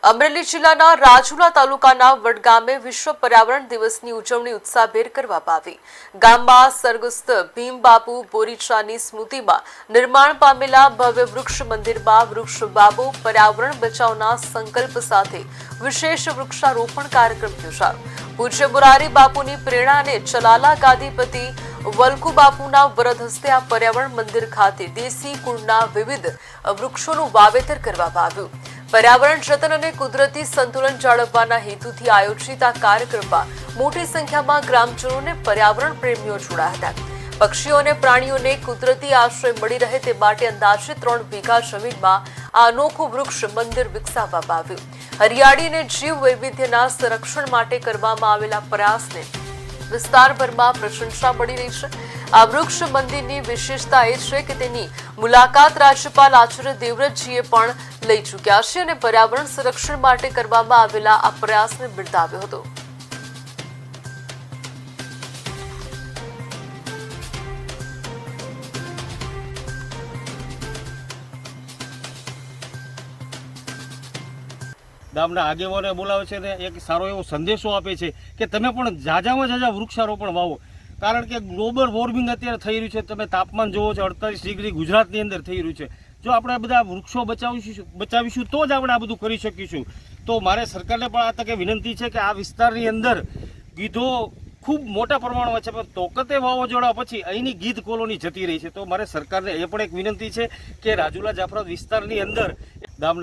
અમરેલી જિલ્લાના રાજુલા તાલુકાના વડગામે વિશ્વ પર્યાવરણ દિવસની ઉજવણી ઉત્સાહભેર કરવામાં આવી। ગામમાં સ્વર્ગસ્થ ભીમબાપુ બોરીચાની સ્મૃતિમાં નિર્માણ પામેલા ભવ્ય વૃક્ષ મંદિરમાં વૃક્ષ વાવો પર્યાવરણ બચાવના સંકલ્પ સાથે વિશેષ વૃક્ષારોપણ કાર્યક્રમ યોજાયો। પૂજ્ય મોરારી બાપુની પ્રેરણા અને ચલાલા ગાદીપતિ વલ્કુ બાપુના વરદ હસ્તે આ પર્યાવરણ મંદિર ખાતે દેશી કુળના વિવિધ વૃક્ષોનું વાવેતર કરવામાં આવ્યું। पर्यावरण जतन और कुदरती संतुलन जाळववाना हेतुथी आयोजित आ कार्यक्रमમાં मोटी संख्याમાં ग्रामजनों पर्यावरण प्रेमीओ जोड़ाया હતા। पक्षीओं और प्राणीओं ने कुदरती आश्रय मળી રહે તે માટે अंदाजे 3 વીઘા જમીનમાં આ અનોખું વૃક્ષ મંદિર વિકસાવવામાં આવ્યું। હરિયાળી અને જીવ વૈવિધ્યના સંરક્ષણ માટે કરવામાં આવેલા પ્રયાસને વિસ્તારભરમાં પ્રશંસા મળી રહી છે। આ વૃક્ષ મંદિરની વિશેષતા એ છે કે તેની મુલાકાત રાજ્યપાલ આચાર્ય દેવવ્રતજીએ પણ લઈ ચૂક્યા છે અને પર્યાવરણ સંરક્ષણ માટે કરવામાં આવેલા આ પ્રયાસને બિરદાવ્યો હતો। ગામના આગેવાનોને બોલાવે છે ને એક સારો એવો સંદેશો આપે છે કે તમે પણ ઝાઝામાં ઝાઝા વૃક્ષારોપણ વાવો, કારણ કે ગ્લોબલ વોર્મિંગ અત્યારે થઈ રહ્યું છે। તમે તાપમાન જોવો છો 48 ડિગ્રી ગુજરાતની અંદર થઈ રહ્યું છે। જો આપણે બધા વૃક્ષો બચાવીશું તો જ આપણે આ બધું કરી શકીશું। તો મારે સરકારને પણ આ તકે વિનંતી છે કે આ વિસ્તારની અંદર ગીધો ખૂબ મોટા પ્રમાણમાં છે, પણ તોકતે વાવાઝોડા પછી અહીંની ગીધ કોલોની જતી રહી છે। તો મારે સરકારને એ પણ એક વિનંતી છે કે રાજુલા જાફરાબાદ વિસ્તારની અંદર ગામના